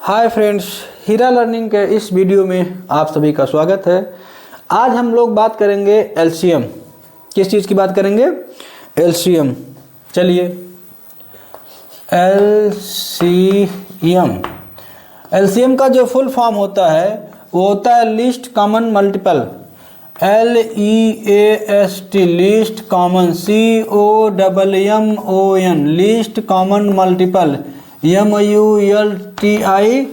Hi friends, हीरा learning के इस video में आप सभी का स्वागत है। आज हम लोग बात करेंगे एलसीएम। किस चीज़ की बात करेंगे? एलसीएम। चलिए, एलसीएम का जो फुल फॉर्म होता है वो होता है least common multiple. LEAST least common, COMMON least common multiple, MULTIPLE।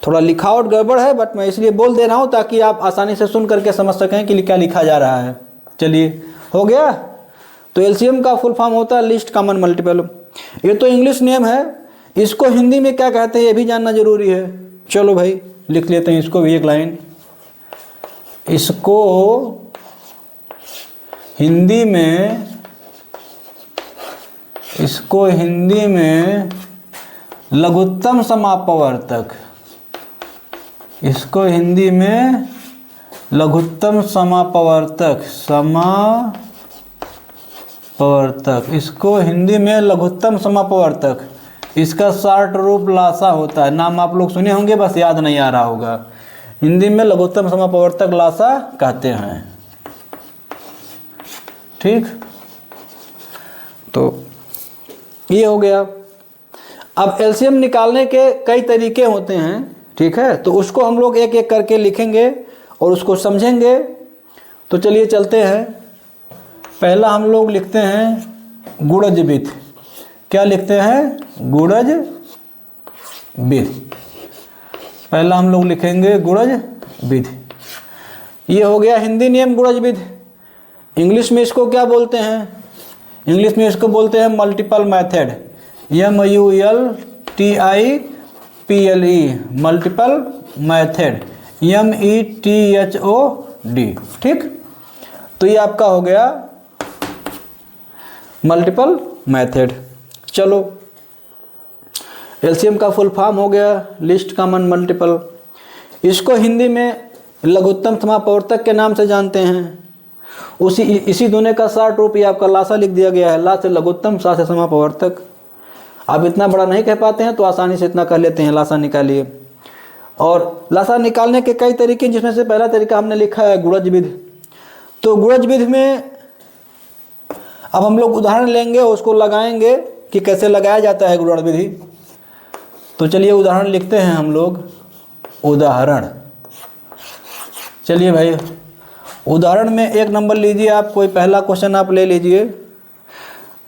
थोड़ा लिखावट गड़बड़ है बट मैं इसलिए बोल दे रहा हूँ ताकि आप आसानी से सुन करके समझ सकें कि क्या लिखा जा रहा है। चलिए, हो गया। तो एलसीएम का फुल फॉर्म होता है लीस्ट कॉमन मल्टीपल। ये तो इंग्लिश नेम है, इसको हिंदी में क्या कहते हैं ये भी जानना जरूरी है। चलो भाई, लिख लेते हैं इसको भी एक लाइन। इसको हिंदी में लघुत्तम समापवर्तक, इसको हिंदी में लघुत्तम समापवर्तक, इसको हिंदी में लघुत्तम समापवर्तक, इसका शॉर्ट रूप लासा होता है। नाम आप लोग सुने होंगे, बस याद नहीं आ रहा होगा। हिंदी में लघुत्तम समापवर्तक लासा कहते हैं। ठीक, तो ये हो गया। अब एलसीएम निकालने के कई तरीके होते हैं, ठीक है, तो उसको हम लोग एक एक करके लिखेंगे और उसको समझेंगे। तो चलिए चलते हैं। पहला हम लोग लिखते हैं गुणज विधि। क्या लिखते हैं? गुणज विधि। पहला हम लोग लिखेंगे गुणज विधि। ये हो गया हिंदी नियम गुणज विधि। इंग्लिश में इसको क्या बोलते हैं? इंग्लिश में इसको बोलते हैं multiple method, MULTIPLE, multiple method, METHOD। ठीक, तो ये आपका हो गया मल्टीपल मेथड। चलो, एलसीएम का फुल फॉर्म हो गया लिस्ट कॉमन मल्टीपल। इसको हिंदी में लघुत्तम समापवर्तक के नाम से जानते हैं। इसी दोनों का शॉर्ट रूप ये आपका लासा लिख दिया गया है। ला से लघुत्तम, सा से समापवर्तक। आप इतना बड़ा नहीं कह पाते हैं तो आसानी से इतना कर लेते हैं, लासा निकालिए। और लासा निकालने के कई तरीके, जिसमें से पहला तरीका हमने लिखा है गुणज विधि। तो गुणज विधि में अब हम लोग उदाहरण लेंगे और उसको लगाएंगे कि कैसे लगाया जाता है गुणज विधि। तो चलिए उदाहरण लिखते हैं हम लोग। उदाहरण, चलिए भाई, उदाहरण में एक नंबर लीजिए आप। कोई पहला क्वेश्चन आप ले लीजिए।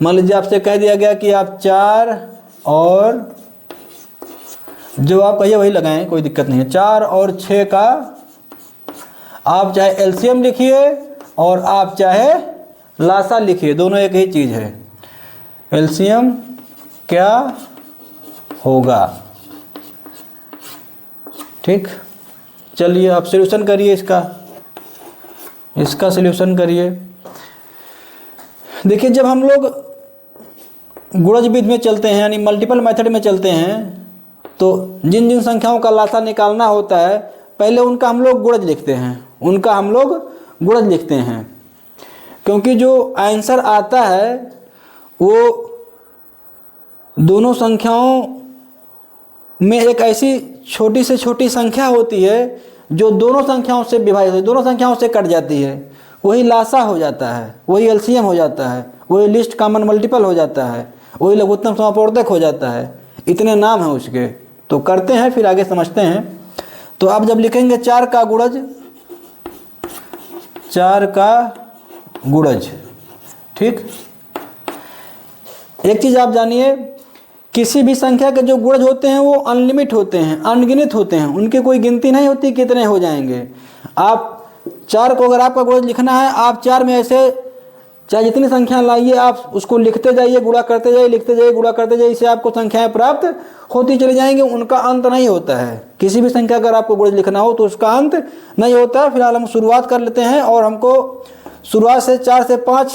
मान लीजिए आपसे कह दिया गया कि आप 4 और जो आप कहिए वही लगाएं, कोई दिक्कत नहीं है। 4 और 6 का आप चाहे एलसीएम लिखिए और आप चाहे लासा लिखिए, दोनों एक ही चीज़ है। एलसीएम क्या होगा? ठीक, चलिए आप सॉल्यूशन करिए इसका सॉल्यूशन करिए। देखिए, जब हम लोग गुणज विधि में चलते हैं यानी मल्टीपल मेथड में चलते हैं तो जिन जिन संख्याओं का लासा निकालना होता है पहले उनका हम लोग गुणज लिखते हैं, क्योंकि जो आंसर आता है वो दोनों संख्याओं में एक ऐसी छोटी से छोटी संख्या होती है जो दोनों संख्याओं से विभाजित, दोनों संख्याओं से कट जाती है। वही लासा हो जाता है, वही एलसीएम हो जाता है, वही लिस्ट कॉमन मल्टीपल हो जाता है, वही लघुत्तम समापवर्तक हो जाता है। इतने नाम हैं उसके, तो करते हैं फिर आगे समझते हैं। तो आप जब लिखेंगे 4 का गुणज, 4 का गुणज, ठीक। एक चीज़ आप जानिए, किसी भी संख्या के जो गुणज होते हैं वो अनलिमिट होते हैं, अनगिनत होते हैं, उनकी कोई गिनती नहीं होती कितने हो जाएंगे। आप 4 को अगर आपका गुणज लिखना है, आप 4 में ऐसे चाहे जितनी संख्या लाइए आप उसको लिखते जाइए, गुणा करते जाइए, लिखते जाइए, गुणा करते जाइए, इससे आपको संख्याएं प्राप्त होती चली जाएंगी। उनका अंत नहीं होता है। किसी भी संख्या अगर आपको गुणज लिखना हो तो उसका अंत नहीं होता। फिलहाल हम शुरुआत कर लेते हैं और हमको शुरुआत से 4 से 5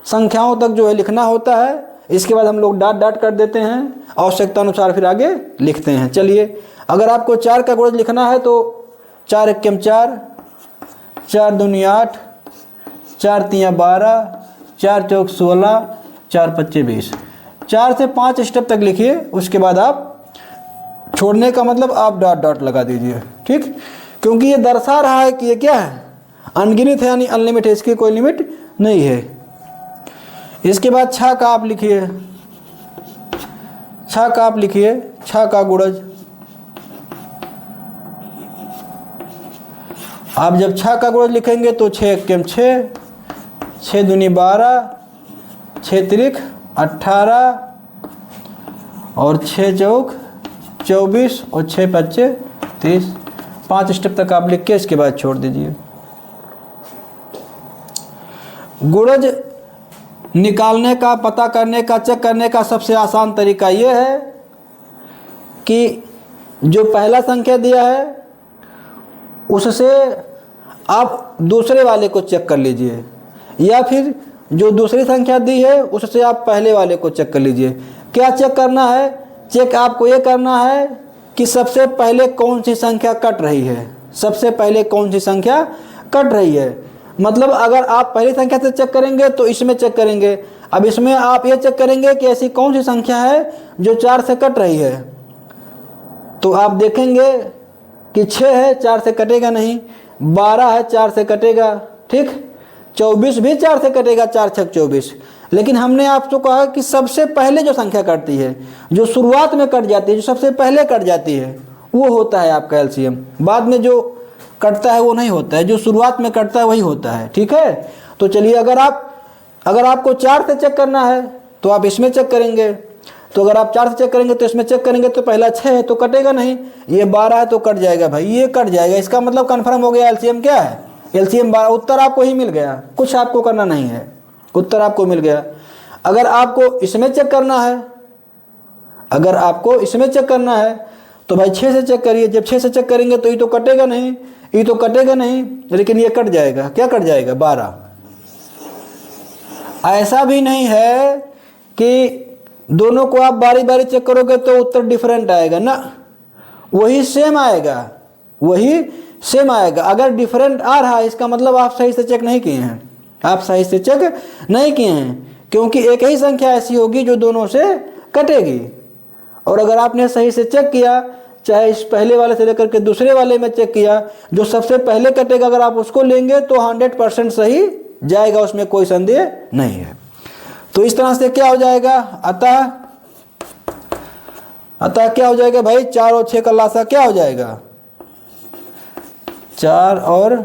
संख्याओं तक जो है लिखना होता है। इसके बाद हम लोग डॉट कर देते हैं, आवश्यकता अनुसार फिर आगे लिखते हैं। चलिए, अगर आपको 4 का गुणज लिखना है तो 4 एकम 4, 4 दूनी 8, 4 तियाँ 12, 4 चौक 16, 4 पच्चे 20। 4 से 5 स्टेप तक लिखिए, उसके बाद आप छोड़ने का मतलब आप डॉट डॉट लगा दीजिए, ठीक। क्योंकि ये दर्शा रहा है कि ये क्या है, अनगिनत है, यानी अनलिमिट है, इसकी कोई लिमिट नहीं है। इसके बाद छा का आप लिखिए, छा का आप लिखिए, छा का गुणज। आप जब छा का गुणज लिखेंगे तो 6 एकम 6, 6 दूनी 12, 6 त्रिक 18 और 6 चौक 24 और 6 पच्चे 30। 5 स्टेप तक आप लिख के इसके बाद छोड़ दीजिए। गुणज निकालने का, पता करने का, चेक करने का सबसे आसान तरीका ये है कि जो पहला संख्या दिया है उससे आप दूसरे वाले को चेक कर लीजिए, या फिर जो दूसरी संख्या दी है उससे आप पहले वाले को चेक कर लीजिए। क्या चेक करना है? चेक आपको ये करना है कि सबसे पहले कौन सी संख्या कट रही है, सबसे पहले कौन सी संख्या कट रही है। मतलब अगर आप पहली संख्या से चेक करेंगे तो इसमें चेक करेंगे, अब इसमें आप ये चेक करेंगे कि ऐसी कौन सी संख्या है जो 4 से कट रही है। तो आप देखेंगे कि 6 है, 4 से कटेगा नहीं, 12 है, 4 से कटेगा, ठीक, 24 भी 4 से कटेगा, 4 छक 24। लेकिन हमने आपको कहा कि सबसे पहले जो संख्या कटती है, जो शुरुआत में कट जाती है, जो सबसे पहले कट जाती है, वो होता है आपका एलसीएम। बाद में जो कटता है वो नहीं होता है, जो शुरुआत में कटता है वही होता है, ठीक है। तो चलिए, अगर आपको 4 से चेक करना है तो आप इसमें चेक करेंगे, तो अगर आप 4 से चेक करेंगे तो इसमें चेक करेंगे तो पहला 6 है तो कटेगा नहीं, ये 12 है तो कट जाएगा भाई, ये कट जाएगा। इसका मतलब कन्फर्म हो गया एलसीएम क्या है, एलसीएम 12। उत्तर आपको ही मिल गया, कुछ आपको करना नहीं है, उत्तर आपको मिल गया। अगर आपको इसमें चेक करना है, अगर आपको इसमें चेक करना है तो भाई 6 से चेक करिए। जब 6 से चेक करेंगे तो ये तो कटेगा नहीं, ये तो कटेगा नहीं, लेकिन ये कट जाएगा। क्या कट जाएगा? 12। ऐसा भी नहीं है कि दोनों को आप बारी बारी चेक करोगे तो उत्तर डिफरेंट आएगा ना, वही सेम आएगा, वही सेम आएगा। अगर डिफरेंट आ रहा है इसका मतलब आप सही से चेक नहीं किए हैं, आप सही से चेक नहीं किए हैं, क्योंकि एक ही संख्या ऐसी होगी जो दोनों से कटेगी। और अगर आपने सही से चेक किया, चाहे इस पहले वाले से लेकर के दूसरे वाले में चेक किया, जो सबसे पहले कटेगा अगर आप उसको लेंगे तो 100% सही जाएगा, उसमें कोई संदेह नहीं है। तो इस तरह से क्या हो जाएगा, अतः क्या हो जाएगा भाई, 4 और 6 का लासा क्या हो जाएगा, 4 और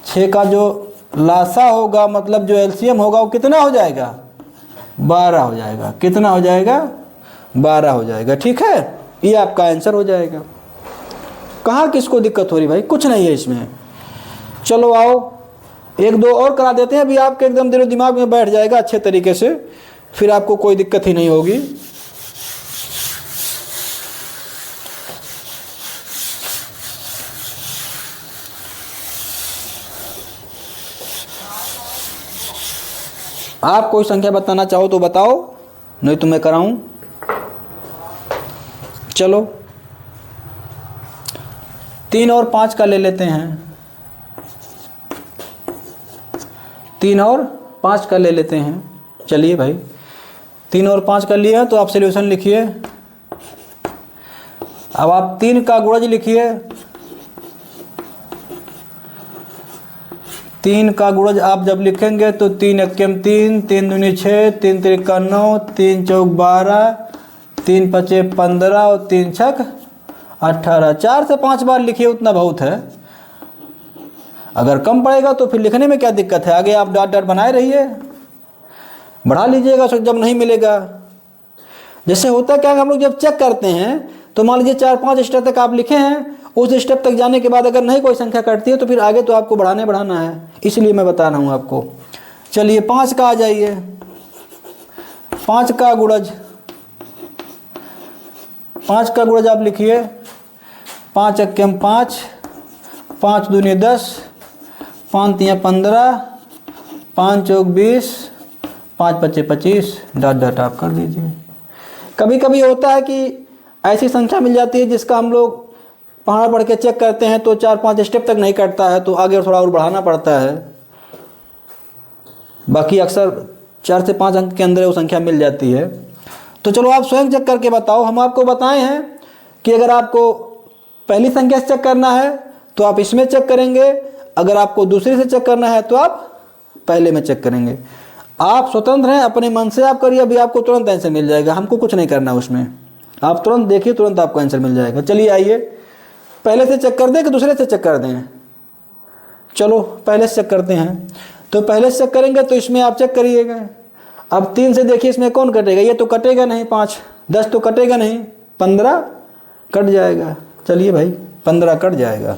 6 का जो लासा होगा, मतलब जो एलसीएम होगा, वो कितना हो जाएगा, 12 हो जाएगा। कितना हो जाएगा? 12 हो जाएगा, ठीक है। ये आपका आंसर हो जाएगा। कहाँ किसको दिक्कत हो रही भाई? कुछ नहीं है इसमें। चलो आओ, 1-2 और करा देते हैं, अभी आपके एकदम दिलो दिमाग में बैठ जाएगा अच्छे तरीके से, फिर आपको कोई दिक्कत ही नहीं होगी। आप कोई संख्या बताना चाहो तो बताओ, नहीं तो मैं कराऊं। चलो 3 और 5 का ले लेते हैं, 3 और 5 का ले लेते हैं। चलिए भाई, 3 और 5 का लिए तो आप सॉल्यूशन लिखिए। अब आप 3 का गुणज लिखिए, 3 का गुणज आप जब लिखेंगे तो 3 एकम 3, 3 दूनी 6, 3 त्रिका 9, 3 चौक 12, 3 पचे 15 और 3 छक 18। 4 से 5 बार लिखिए, उतना बहुत है। अगर कम पड़ेगा तो फिर लिखने में क्या दिक्कत है, आगे आप डॉट डॉट बनाए रहिए, बढ़ा लीजिएगा जब नहीं मिलेगा। जैसे होता क्या है, हम लोग जब चेक करते हैं तो मान लीजिए 4-5 स्टेप तक आप लिखे हैं, उस स्टेप तक जाने के बाद अगर नहीं कोई संख्या कटती है तो फिर आगे तो आपको बढ़ाना है, इसलिए मैं बता रहा हूँ आपको। चलिए 5 का आ जाइए, 5 का गुणज, 5 का गुणज आप लिखिए, 5 एकम 5, 5 दूनी 10, 5 तिया 15, 5 चौक 20, 5 पचे 25, डॉट डॉट आप कर दीजिए। कभी कभी होता है कि ऐसी संख्या मिल जाती है जिसका हम लोग पढ़ के चेक करते हैं तो 4-5 स्टेप तक नहीं कटता है, तो आगे थोड़ा और बढ़ाना पड़ता है। बाकी अक्सर 4 से 5 अंक के अंदर वो संख्या मिल जाती है। तो चलो आप स्वयं चेक करके बताओ। हम आपको बताए हैं कि अगर आपको पहली संख्या से चेक करना है तो आप इसमें चेक करेंगे, अगर आपको दूसरी से चेक करना है तो आप पहले में चेक करेंगे। आप स्वतंत्र हैं, अपने मन से आप करिए, अभी आपको तुरंत आंसर मिल जाएगा, हमको कुछ नहीं करना उसमें। आप तुरंत देखिए, तुरंत आपको आंसर मिल जाएगा। चलिए आइए, पहले से चेक कर दें कि दूसरे से चेक कर दें? चलो पहले से चेक करते हैं। तो पहले से चेक करेंगे तो इसमें आप चेक करिएगा। अब 3 से देखिए इसमें कौन कटेगा, ये तो कटेगा नहीं, 5 10 तो कटेगा नहीं, 15 कट जाएगा। चलिए भाई 15 कट जाएगा।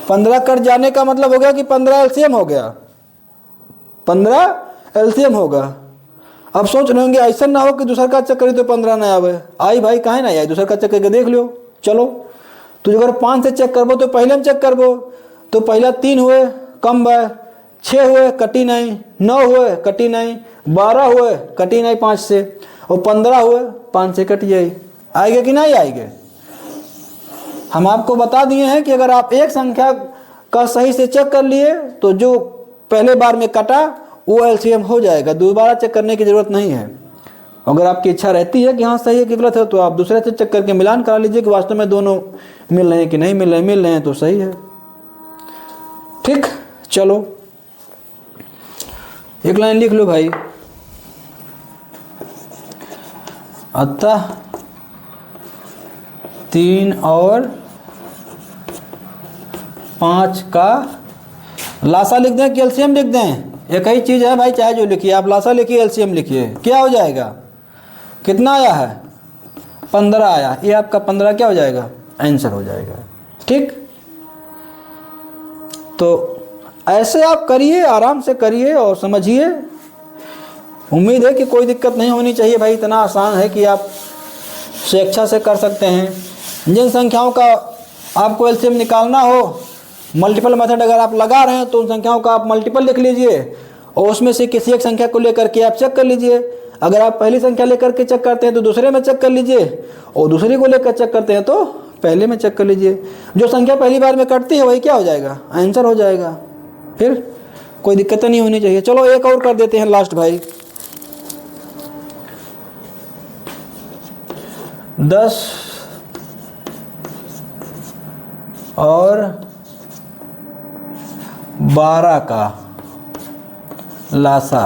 15 कट जाने का मतलब हो गया कि 15 एलसीएम हो गया, 15 एलसीएम होगा। अब सोच रहे होंगे ऐसा ना हो कि दूसरा का चेक करी तो 15 ना आवे। आई भाई काहे ना आई, दूसरा का चेक करके देख लो। चलो तो अगर 5 से चेक करबो तो पहले में चेक करबो, तो पहला 3 हुए कम बा, 6 हुए कटी नहीं, 9 हुए कटी नहीं, 12 हुए कटी नहीं 5 से, और 15 हुए 5 से कट जाए। आएंगे कि नहीं आएंगे? हम आपको बता दिए हैं कि अगर आप एक संख्या का सही से चेक कर लिए तो जो पहले बार में कटा वो एलसीएम हो जाएगा, दोबारा चेक करने की ज़रूरत नहीं है। अगर आपकी इच्छा रहती है कि हाँ सही है कि गलत है तो आप दूसरे से चेक करके मिलान करा लीजिए कि वास्तव में दोनों मिल रहे हैं कि नहीं मिल रहे हैं तो सही है। ठीक, चलो एक लाइन लिख लो भाई। अतः 3 और 5 का लासा लिख दें कि एलसीएम लिख दें? एक ही चीज़ है भाई, चाहे जो लिखिए आप, लासा लिखिए एलसीएम लिखिए, क्या हो जाएगा? कितना आया है? 15 आया, ये आपका 15 क्या हो जाएगा? आंसर हो जाएगा। ठीक, तो ऐसे आप करिए, आराम से करिए और समझिए। उम्मीद है कि कोई दिक्कत नहीं होनी चाहिए भाई, इतना आसान है कि आप स्वेच्छा से कर सकते हैं। जिन संख्याओं का आपको एलसीएम निकालना हो, मल्टीपल मेथड अगर आप लगा रहे हैं तो उन संख्याओं का आप मल्टीपल लिख लीजिए और उसमें से किसी एक संख्या को लेकर के आप चेक कर लीजिए। अगर आप पहली संख्या लेकर के चेक करते हैं तो दूसरे में चेक कर लीजिए, और दूसरी को लेकर चेक करते हैं तो पहले में चेक कर लीजिए। जो संख्या पहली बार में कटती है वही क्या हो जाएगा? आंसर हो जाएगा। फिर कोई दिक्कत नहीं होनी चाहिए। चलो एक और कर देते हैं लास्ट भाई। 10 और 12 का लासा,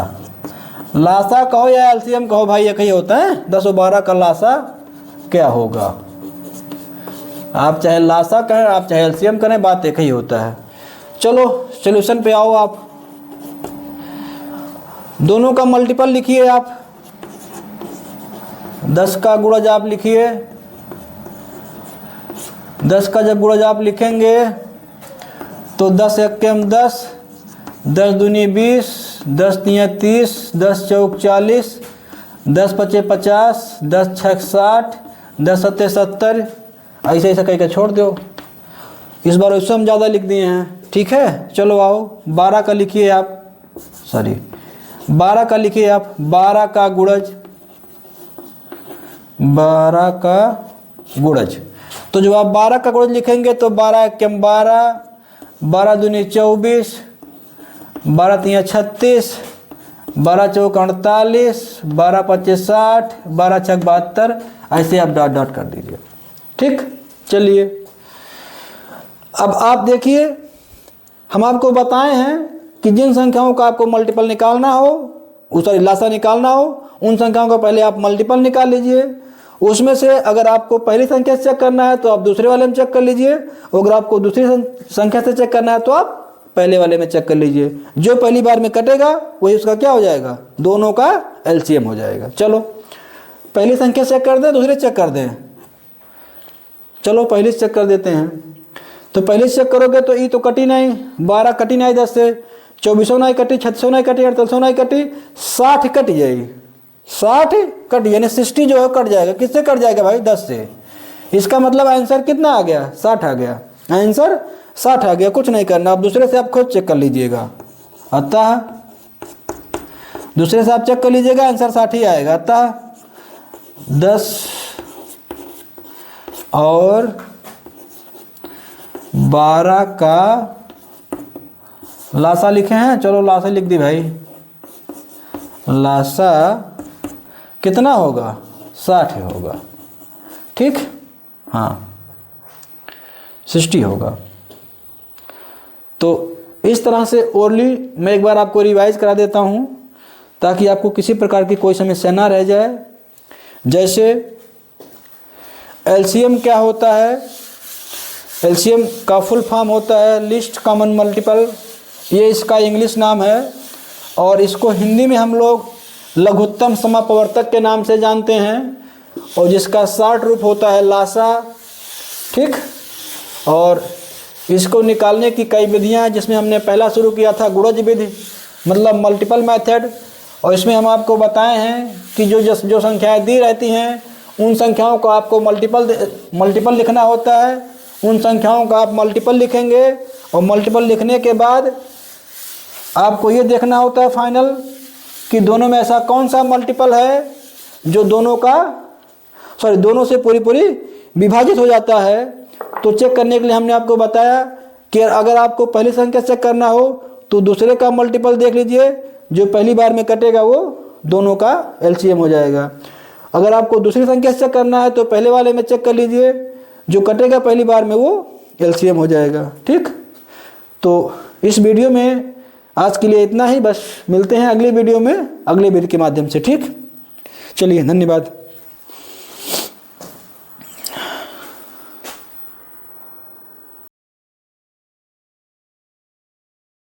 लासा कहो या एलसीएम कहो भाई एक ही होता है। 10 और 12 का लासा क्या होगा? आप चाहे लासा कहें आप चाहे एलसीएम करें, बात एक ही होता है। चलो सॉल्यूशन पे आओ। आप दोनों का मल्टीपल लिखिए। आप 10 का गुणज आप लिखिए। 10 का जब गुणज आप लिखेंगे तो 10 एकम 10, 10 दूनी 20, 10 तिया 30, 10 चौक 40, 10 पचे 50, 10 छक 60, 10 सत्ते 70, ऐसे ऐसा कहीं का छोड़ दो। इस बार उससे हम ज़्यादा लिख दिए हैं। ठीक है, चलो आओ 12 का लिखिए आप, 12 का लिखिए आप। 12 का गुणज, 12 का गुणज। तो जब आप 12 का गुणज लिखेंगे तो 12 एकम 12, 12 दूनी 24, 12 तिया 36, 12 चौक 48, 12 पच्चे 60, 12 छक 72, ऐसे आप डॉट डॉट कर दीजिए। ठीक, चलिए अब आप देखिए, हम आपको बताए हैं कि जिन संख्याओं का आपको मल्टीपल निकालना हो, सॉरी लासा निकालना हो, उन संख्याओं का पहले आप मल्टीपल निकाल लीजिए। उसमें से अगर आपको पहली संख्या से चेक करना है तो आप दूसरे वाले में चेक कर लीजिए, और अगर आपको दूसरी संख्या से चेक करना है तो आप पहले वाले में चेक कर लीजिए। जो पहली बार में कटेगा वही उसका क्या हो जाएगा? दोनों का एलसीएम हो जाएगा। चलो पहली संख्या चेक कर दें, दूसरे चेक कर दें। चलो पहले से चेक कर देते हैं। तो पहले से चेक करोगे तो ई तो कटी नहीं, 12 कटी नहीं, 10 से 24 नहीं कटी, 36 नहीं कटी, 48 नहीं कटी, 60 कट जाएगी। 60 कट यानी 60 जो है कट जाएगा। किससे कट जाएगा भाई? 10 से। इसका मतलब आंसर कितना आ गया? 60 आ गया। आंसर 60 आ गया। कुछ नहीं करना, आप दूसरे से आप खुद चेक कर लीजिएगा। अतः दूसरे से आप चेक कर लीजिएगा, आंसर 60 ही आएगा। अतः 10 और 12 का लासा लिखे हैं। चलो लासा लिख दी भाई। लासा कितना होगा, 60 होगा, ठीक, हाँ 60 होगा। तो इस तरह से ओरली मैं एक बार आपको रिवाइज करा देता हूँ ताकि आपको किसी प्रकार की कोई समस्या ना रह जाए। जैसे एलसीएम क्या होता है, एलसीएम का फुल फॉर्म होता है लिस्ट कॉमन मल्टीपल, ये इसका इंग्लिश नाम है और इसको हिंदी में हम लोग लघुत्तम समापवर्तक के नाम से जानते हैं और जिसका शॉर्ट रूप होता है लासा, ठीक। और इसको निकालने की कई विधियां हैं जिसमें हमने पहला शुरू किया था गुणज विधि, मतलब मल्टीपल मेथड, और इसमें हम आपको बताए हैं कि जो संख्याएं दी रहती हैं उन संख्याओं को आपको मल्टीपल लिखना होता है, उन संख्याओं का आप मल्टीपल लिखेंगे और मल्टीपल लिखने के बाद आपको ये देखना होता है फाइनल कि दोनों में ऐसा कौन सा मल्टीपल है जो दोनों से पूरी विभाजित हो जाता है। तो चेक करने के लिए हमने आपको बताया कि अगर आपको पहली संख्या चेक करना हो तो दूसरे का मल्टीपल देख लीजिए, जो पहली बार में कटेगा वो दोनों का एलसीएम हो जाएगा। अगर आपको दूसरी संख्या चेक करना है तो पहले वाले में चेक कर लीजिए, जो कटेगा पहली बार में वो एलसीएम हो जाएगा, ठीक। तो इस वीडियो में आज के लिए इतना ही, बस मिलते हैं अगली वीडियो में अगले वीडियो के माध्यम से, ठीक। चलिए, धन्यवाद।